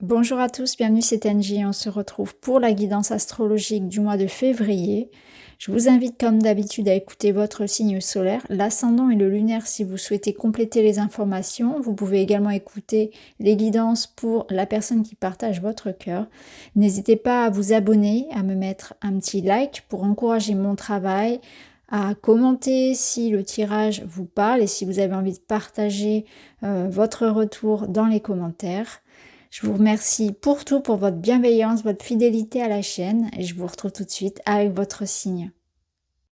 Bonjour à tous, bienvenue, c'est Angie. On se retrouve pour la guidance astrologique du mois de février. Je vous invite comme d'habitude à écouter votre signe solaire, l'ascendant et le lunaire si vous souhaitez compléter les informations. Vous pouvez également écouter les guidances pour la personne qui partage votre cœur. N'hésitez pas à vous abonner, à me mettre un petit like pour encourager mon travail, à commenter si le tirage vous parle et si vous avez envie de partager votre retour dans les commentaires. Je vous remercie pour tout, pour votre bienveillance, votre fidélité à la chaîne et je vous retrouve tout de suite avec votre signe.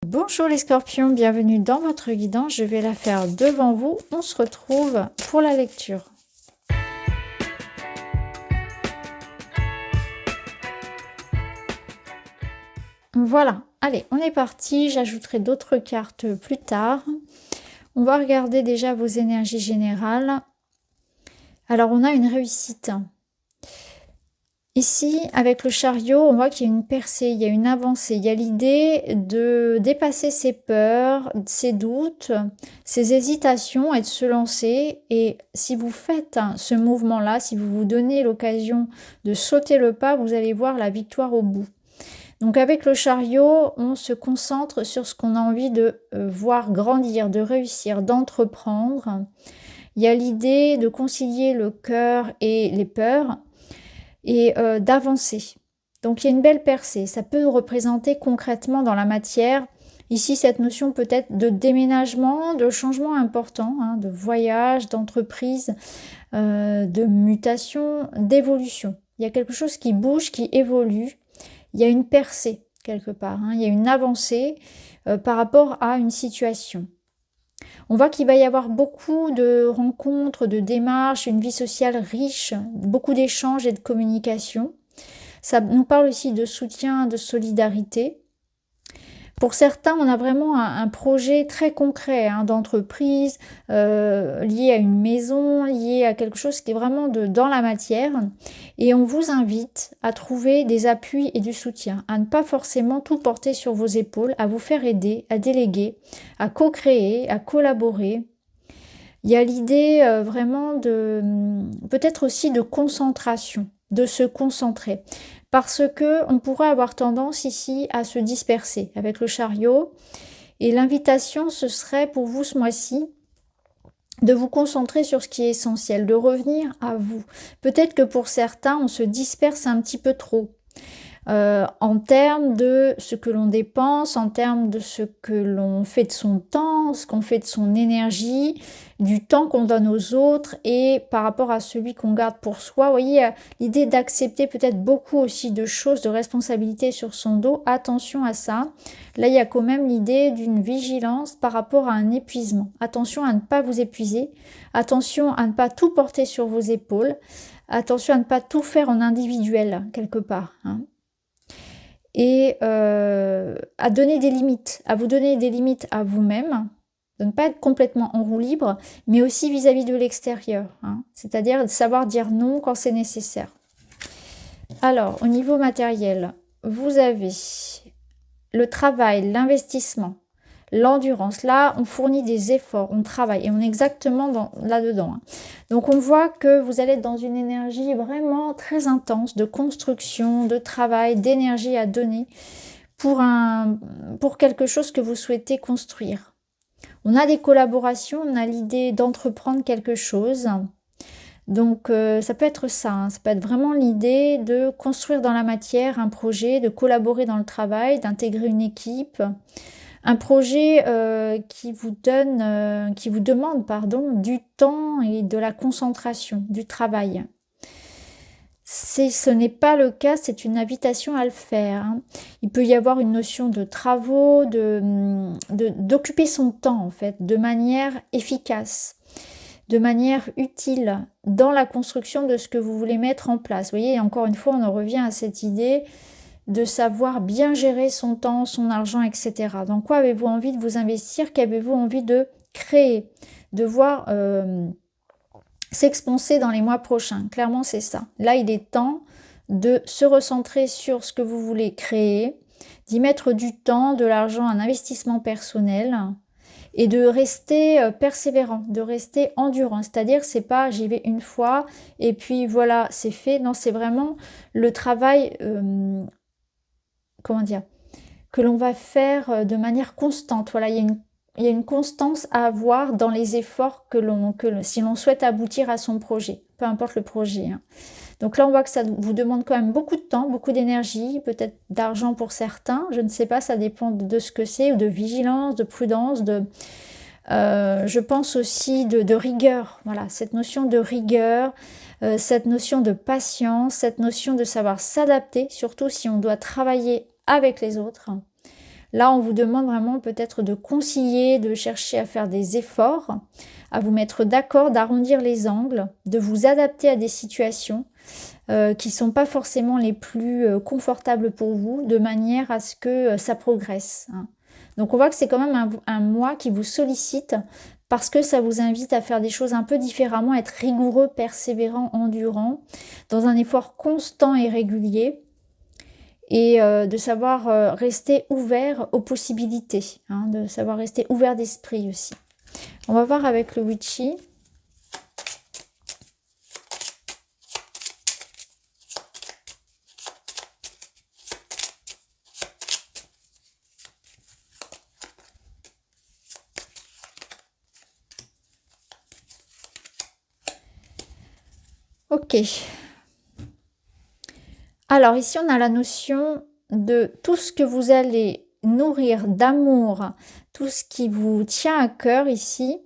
Bonjour les scorpions, bienvenue dans votre guidance. Je vais la faire devant vous. On se retrouve pour la lecture. Voilà, allez, on est parti. J'ajouterai d'autres cartes plus tard. On va regarder déjà vos énergies générales. Alors, on a une réussite. Ici, avec le chariot, on voit qu'il y a une percée, il y a une avancée. Il y a l'idée de dépasser ses peurs, ses doutes, ses hésitations et de se lancer. Et si vous faites ce mouvement-là, si vous vous donnez l'occasion de sauter le pas, vous allez voir la victoire au bout. Donc avec le chariot, on se concentre sur ce qu'on a envie de voir grandir, de réussir, d'entreprendre. Il y a l'idée de concilier le cœur et les peurs et d'avancer. Donc il y a une belle percée. Ça peut représenter concrètement dans la matière, ici cette notion peut-être de déménagement, de changement important, de voyage, d'entreprise, de mutation, d'évolution. Il y a quelque chose qui bouge, qui évolue. Il y a une percée quelque part, il y a une avancée par rapport à une situation. On voit qu'il va y avoir beaucoup de rencontres, de démarches, une vie sociale riche, beaucoup d'échanges et de communication. Ça nous parle aussi de soutien, de solidarité. Pour certains, on a vraiment un projet très concret d'entreprise, lié à une maison, lié à quelque chose qui est vraiment dans la matière. Et on vous invite à trouver des appuis et du soutien, à ne pas forcément tout porter sur vos épaules, à vous faire aider, à déléguer, à co-créer, à collaborer. Il y a l'idée vraiment de, peut-être aussi de concentration, de se concentrer. Parce que on pourrait avoir tendance ici à se disperser avec le chariot. Et l'invitation, ce serait pour vous ce mois-ci de vous concentrer sur ce qui est essentiel, de revenir à vous. Peut-être que pour certains, on se disperse un petit peu trop. En termes de ce que l'on dépense, en termes de ce que l'on fait de son temps, ce qu'on fait de son énergie, du temps qu'on donne aux autres et par rapport à celui qu'on garde pour soi. Vous voyez, l'idée d'accepter peut-être beaucoup aussi de choses, de responsabilités sur son dos. Attention à ça. Là, il y a quand même l'idée d'une vigilance par rapport à un épuisement. Attention à ne pas vous épuiser. Attention à ne pas tout porter sur vos épaules. Attention à ne pas tout faire en individuel, quelque part. Et à donner des limites, à vous donner des limites à vous-même, de ne pas être complètement en roue libre, mais aussi vis-à-vis de l'extérieur, c'est-à-dire de savoir dire non quand c'est nécessaire. Alors, au niveau matériel, vous avez le travail, l'investissement, l'endurance. Là, on fournit des efforts, on travaille et on est exactement là-dedans. Donc, on voit que vous allez être dans une énergie vraiment très intense de construction, de travail, d'énergie à donner pour quelque chose que vous souhaitez construire. On a des collaborations, on a l'idée d'entreprendre quelque chose. Donc, ça peut être ça. Ça peut être vraiment l'idée de construire dans la matière un projet, de collaborer dans le travail, d'intégrer une équipe. Un projet qui vous demande du temps et de la concentration, du travail. Ce n'est pas le cas, c'est une invitation à le faire. Il peut y avoir une notion de travaux, d'occuper son temps en fait, de manière efficace, de manière utile dans la construction de ce que vous voulez mettre en place. Vous voyez, encore une fois, on en revient à cette idée de savoir bien gérer son temps, son argent, etc. Dans quoi avez-vous envie de vous investir? Qu'avez-vous envie de créer? De voir s'expanser dans les mois prochains. Clairement, c'est ça. Là, il est temps de se recentrer sur ce que vous voulez créer, d'y mettre du temps, de l'argent, un investissement personnel et de rester persévérant, de rester endurant. C'est-à-dire, c'est pas j'y vais une fois et puis voilà, c'est fait. Non, c'est vraiment le travail, comment dire, que l'on va faire de manière constante. Voilà, il y a une constance à avoir dans les efforts si l'on souhaite aboutir à son projet, peu importe le projet, hein. Donc là, on voit que ça vous demande quand même beaucoup de temps, beaucoup d'énergie, peut-être d'argent pour certains, je ne sais pas, ça dépend de ce que c'est, ou de vigilance, de prudence, je pense aussi de rigueur. Voilà, cette notion de rigueur, cette notion de patience, cette notion de savoir s'adapter, surtout si on doit travailler avec les autres. Là, on vous demande vraiment peut-être de concilier, de chercher à faire des efforts, à vous mettre d'accord, d'arrondir les angles, de vous adapter à des situations qui ne sont pas forcément les plus confortables pour vous, de manière à ce que ça progresse, hein. Donc on voit que c'est quand même un mois qui vous sollicite parce que ça vous invite à faire des choses un peu différemment, être rigoureux, persévérant, endurant, dans un effort constant et régulier, et de savoir rester ouvert aux possibilités, hein, de savoir rester ouvert d'esprit aussi. On va voir avec le Witchy. Ok. Alors ici, on a la notion de tout ce que vous allez nourrir d'amour, tout ce qui vous tient à cœur ici,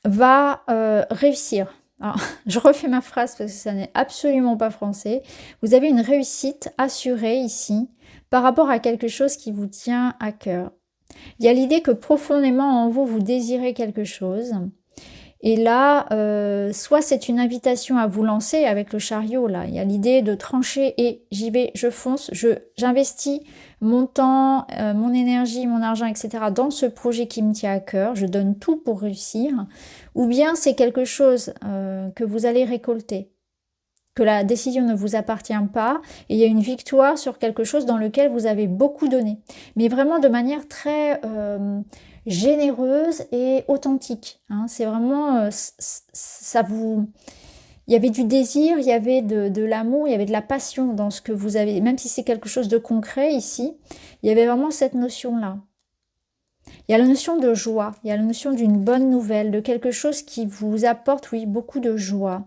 va réussir. Alors, je refais ma phrase parce que ça n'est absolument pas français. Vous avez une réussite assurée ici par rapport à quelque chose qui vous tient à cœur. Il y a l'idée que profondément en vous, vous désirez quelque chose. Et là, soit c'est une invitation à vous lancer avec le chariot, là. Il y a l'idée de trancher et j'y vais, je fonce, j'investis mon temps, mon énergie, mon argent, etc. dans ce projet qui me tient à cœur. Je donne tout pour réussir. Ou bien c'est quelque chose que vous allez récolter, que la décision ne vous appartient pas et il y a une victoire sur quelque chose dans lequel vous avez beaucoup donné. Mais vraiment de manière très généreuse et authentique, hein. C'est vraiment, ça vous... Il y avait du désir, il y avait de l'amour, il y avait de la passion dans ce que vous avez, même si c'est quelque chose de concret ici, il y avait vraiment cette notion-là. Il y a la notion de joie, il y a la notion d'une bonne nouvelle, de quelque chose qui vous apporte, oui, beaucoup de joie.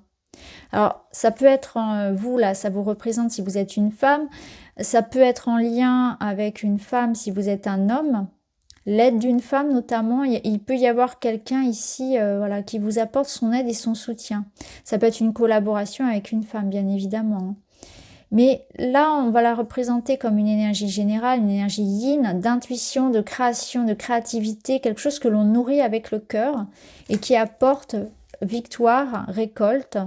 Alors, ça peut être, vous, là, ça vous représente si vous êtes une femme, ça peut être en lien avec une femme si vous êtes un homme, l'aide d'une femme notamment, il peut y avoir quelqu'un ici voilà, qui vous apporte son aide et son soutien. Ça peut être une collaboration avec une femme, bien évidemment. Mais là, on va la représenter comme une énergie générale, une énergie yin, d'intuition, de création, de créativité, quelque chose que l'on nourrit avec le cœur et qui apporte victoire, récolte,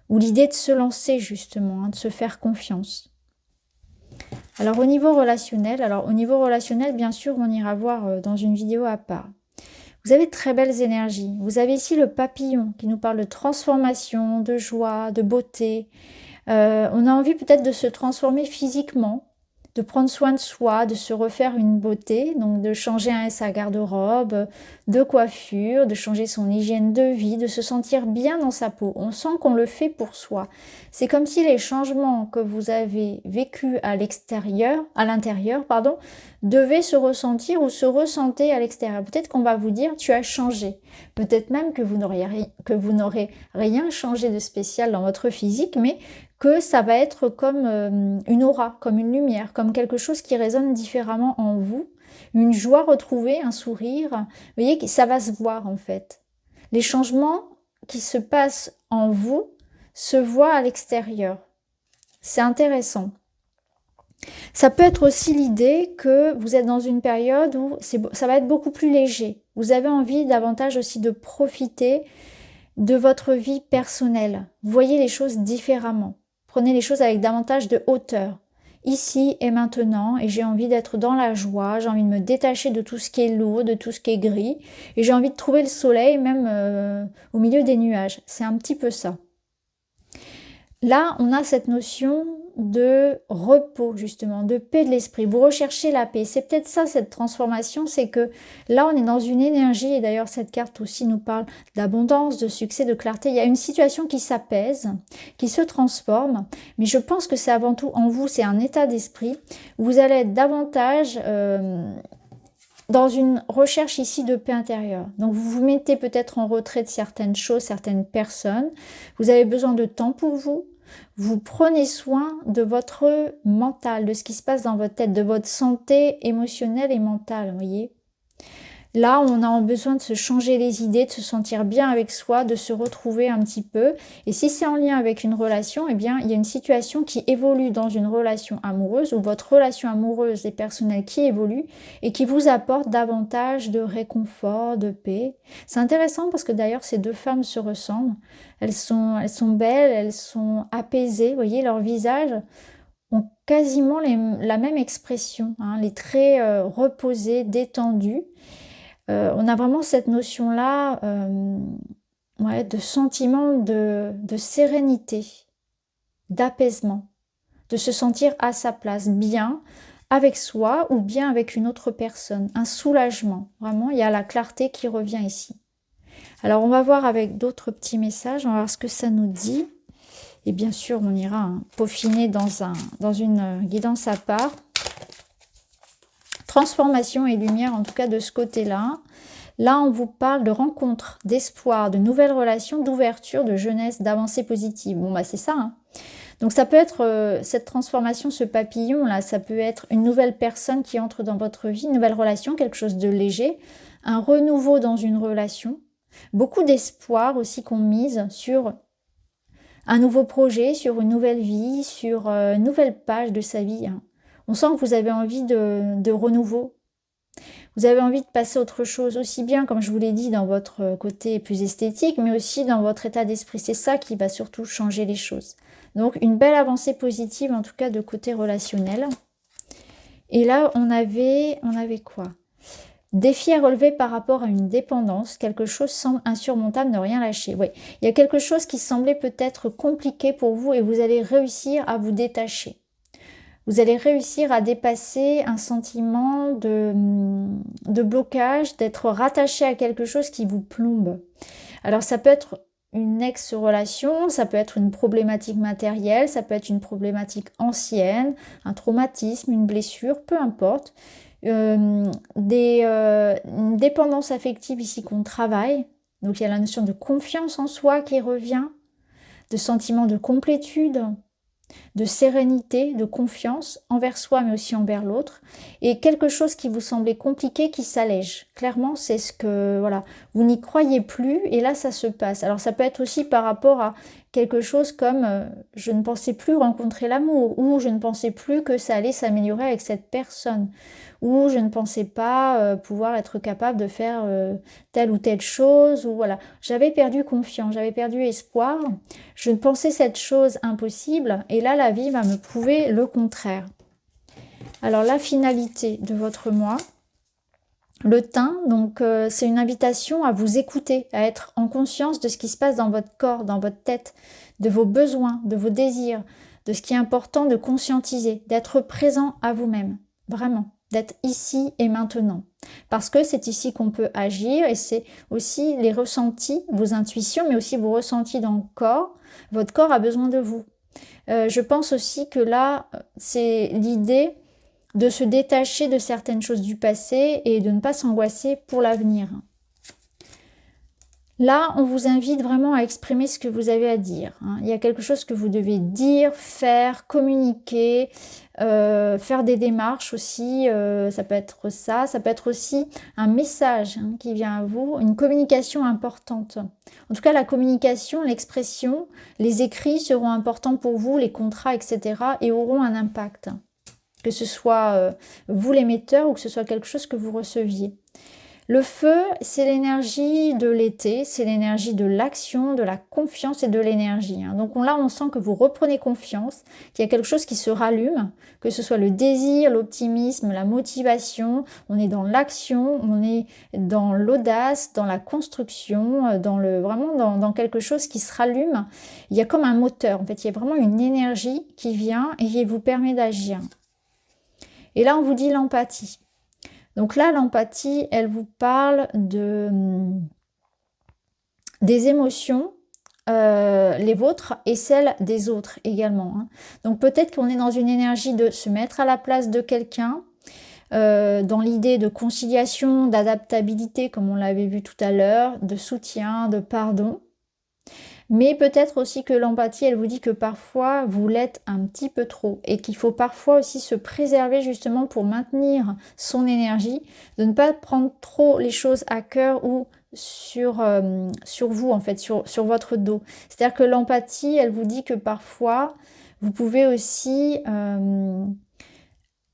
ou l'idée de se lancer justement, hein, de se faire confiance. Alors au niveau relationnel, bien sûr, on ira voir dans une vidéo à part. Vous avez de très belles énergies. Vous avez ici le papillon qui nous parle de transformation, de joie, de beauté. On a envie peut-être de se transformer physiquement, de prendre soin de soi, de se refaire une beauté, donc de changer sa garde-robe, de coiffure, de changer son hygiène de vie, de se sentir bien dans sa peau. On sent qu'on le fait pour soi. C'est comme si les changements que vous avez vécus à l'intérieur, devaient se ressentir ou se ressentir à l'extérieur. Peut-être qu'on va vous dire tu as changé. Peut-être même que vous n'aurez rien changé de spécial dans votre physique, mais que ça va être comme une aura, comme une lumière, comme quelque chose qui résonne différemment en vous, une joie retrouvée, un sourire. Vous voyez que ça va se voir en fait. Les changements qui se passent en vous se voient à l'extérieur. C'est intéressant. Ça peut être aussi l'idée que vous êtes dans une période où ça va être beaucoup plus léger. Vous avez envie davantage aussi de profiter de votre vie personnelle. Vous voyez les choses différemment. Prenez les choses avec davantage de hauteur. Ici et maintenant, et j'ai envie d'être dans la joie, j'ai envie de me détacher de tout ce qui est lourd, de tout ce qui est gris, et j'ai envie de trouver le soleil même au milieu des nuages. C'est un petit peu ça. Là, on a cette notion de repos, justement, de paix de l'esprit. Vous recherchez la paix. C'est peut-être ça, cette transformation, c'est que là, on est dans une énergie, et d'ailleurs, cette carte aussi nous parle d'abondance, de succès, de clarté. Il y a une situation qui s'apaise, qui se transforme, mais je pense que c'est avant tout en vous, c'est un état d'esprit. Vous allez être davantage dans une recherche ici de paix intérieure. Donc vous vous mettez peut-être en retrait de certaines choses, certaines personnes. Vous avez besoin de temps pour vous. Vous prenez soin de votre mental, de ce qui se passe dans votre tête, de votre santé émotionnelle et mentale, vous voyez. Là, on a besoin de se changer les idées, de se sentir bien avec soi, de se retrouver un petit peu. Et si c'est en lien avec une relation, eh bien, il y a une situation qui évolue dans une relation amoureuse ou votre relation amoureuse et personnelle qui évolue et qui vous apporte davantage de réconfort, de paix. C'est intéressant parce que d'ailleurs, ces deux femmes se ressemblent. Elles sont belles, elles sont apaisées. Vous voyez, leur visage ont quasiment la même expression, hein, les traits reposés, détendus. On a vraiment cette notion-là ouais, de sentiment de sérénité, d'apaisement, de se sentir à sa place, bien avec soi ou bien avec une autre personne, un soulagement. Vraiment, il y a la clarté qui revient ici. Alors, on va voir avec d'autres petits messages, on va voir ce que ça nous dit. Et bien sûr, on ira peaufiner dans une guidance à part. Transformation et lumière, en tout cas de ce côté-là. Là, on vous parle de rencontres, d'espoir, de nouvelles relations, d'ouverture, de jeunesse, d'avancée positive. Bon, bah c'est ça. Hein. Donc ça peut être, cette transformation, ce papillon-là, ça peut être une nouvelle personne qui entre dans votre vie, une nouvelle relation, quelque chose de léger, un renouveau dans une relation. Beaucoup d'espoir aussi qu'on mise sur un nouveau projet, sur une nouvelle vie, sur une nouvelle page de sa vie. Hein. On sent que vous avez envie de renouveau. Vous avez envie de passer à autre chose, aussi bien, comme je vous l'ai dit, dans votre côté plus esthétique, mais aussi dans votre état d'esprit. C'est ça qui va surtout changer les choses. Donc, une belle avancée positive, en tout cas, de côté relationnel. Et là, on avait quoi? Défi à relever par rapport à une dépendance. Quelque chose semble insurmontable, ne rien lâcher. Oui, il y a quelque chose qui semblait peut-être compliqué pour vous et vous allez réussir à vous détacher. Vous allez réussir à dépasser un sentiment de blocage, d'être rattaché à quelque chose qui vous plombe. Alors ça peut être une ex-relation, ça peut être une problématique matérielle, ça peut être une problématique ancienne, un traumatisme, une blessure, peu importe. Une dépendance affective ici qu'on travaille. Donc il y a la notion de confiance en soi qui revient, de sentiment de complétude, de sérénité, de confiance envers soi mais aussi envers l'autre, et quelque chose qui vous semblait compliqué qui s'allège. Clairement, c'est ce que, voilà, vous n'y croyez plus et là ça se passe. Alors ça peut être aussi par rapport à quelque chose comme je ne pensais plus rencontrer l'amour, ou je ne pensais plus que ça allait s'améliorer avec cette personne, ou je ne pensais pas pouvoir être capable de faire telle ou telle chose, ou voilà. J'avais perdu confiance, j'avais perdu espoir, je pensais cette chose impossible, et là la vie va me prouver le contraire. Alors la finalité de votre mois, le thym, donc c'est une invitation à vous écouter, à être en conscience de ce qui se passe dans votre corps, dans votre tête, de vos besoins, de vos désirs, de ce qui est important de conscientiser, d'être présent à vous-même, vraiment, d'être ici et maintenant. Parce que c'est ici qu'on peut agir et c'est aussi les ressentis, vos intuitions, mais aussi vos ressentis dans le corps. Votre corps a besoin de vous. Je pense aussi que là, c'est l'idée de se détacher de certaines choses du passé et de ne pas s'angoisser pour l'avenir. Là, on vous invite vraiment à exprimer ce que vous avez à dire. Il y a quelque chose que vous devez dire, faire, communiquer, faire des démarches aussi. Ça peut être ça peut être aussi un message qui vient à vous, une communication importante. En tout cas, la communication, l'expression, les écrits seront importants pour vous, les contrats, etc. et auront un impact. Que ce soit vous l'émetteur ou que ce soit quelque chose que vous receviez. Le feu, c'est l'énergie de l'été, c'est l'énergie de l'action, de la confiance et de l'énergie. Donc là, on sent que vous reprenez confiance, qu'il y a quelque chose qui se rallume, que ce soit le désir, l'optimisme, la motivation. On est dans l'action, on est dans l'audace, dans la construction, vraiment dans quelque chose qui se rallume. Il y a comme un moteur, en fait, il y a vraiment une énergie qui vient et qui vous permet d'agir. Et là, on vous dit l'empathie. Donc là, l'empathie, elle vous parle des émotions, les vôtres et celles des autres également. Donc peut-être qu'on est dans une énergie de se mettre à la place de quelqu'un, dans l'idée de conciliation, d'adaptabilité, comme on l'avait vu tout à l'heure, de soutien, de pardon. Mais peut-être aussi que l'empathie, elle vous dit que parfois, vous l'êtes un petit peu trop et qu'il faut parfois aussi se préserver justement pour maintenir son énergie, de ne pas prendre trop les choses à cœur ou sur vous, en fait, sur votre dos. C'est-à-dire que l'empathie, elle vous dit que parfois, vous pouvez aussi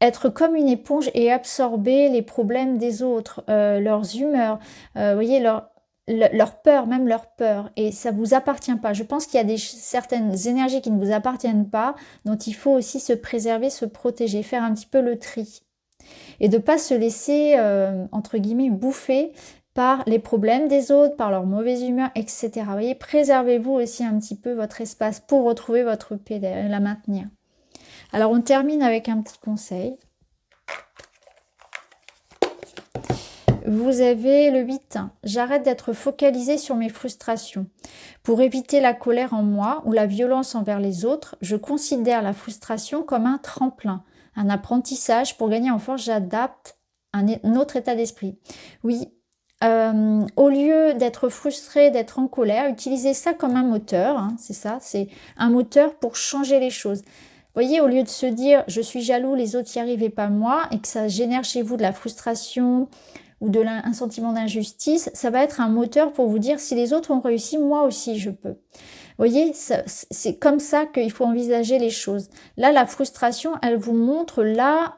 être comme une éponge et absorber les problèmes des autres, leurs humeurs, vous voyez, leur peur, même leur peur, et ça vous appartient pas. Je pense qu'il y a certaines énergies qui ne vous appartiennent pas, dont il faut aussi se préserver, se protéger, faire un petit peu le tri. Et de ne pas se laisser, entre guillemets, bouffer par les problèmes des autres, par leur mauvaise humeur, etc. Vous voyez, préservez-vous aussi un petit peu votre espace pour retrouver votre paix, la maintenir. Alors on termine avec un petit conseil. Vous avez le 8. J'arrête d'être focalisée sur mes frustrations. Pour éviter la colère en moi ou la violence envers les autres, je considère la frustration comme un tremplin, un apprentissage. Pour gagner en force, j'adapte un autre état d'esprit. Oui, au lieu d'être frustré, d'être en colère, utilisez ça comme un moteur. C'est ça, c'est un moteur pour changer les choses. Vous voyez, au lieu de se dire « je suis jaloux, les autres n'y arrivent et pas moi » et que ça génère chez vous de la frustration ou un sentiment d'injustice, ça va être un moteur pour vous dire « si les autres ont réussi, moi aussi je peux ». Vous voyez, c'est comme ça qu'il faut envisager les choses. Là, la frustration, elle vous montre là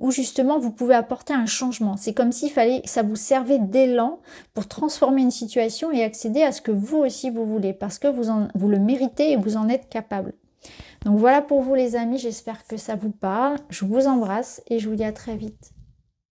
où justement vous pouvez apporter un changement. C'est comme s'il fallait, ça vous servait d'élan pour transformer une situation et accéder à ce que vous aussi vous voulez, parce que vous le méritez et vous en êtes capable. Donc voilà pour vous les amis, j'espère que ça vous parle. Je vous embrasse et je vous dis à très vite.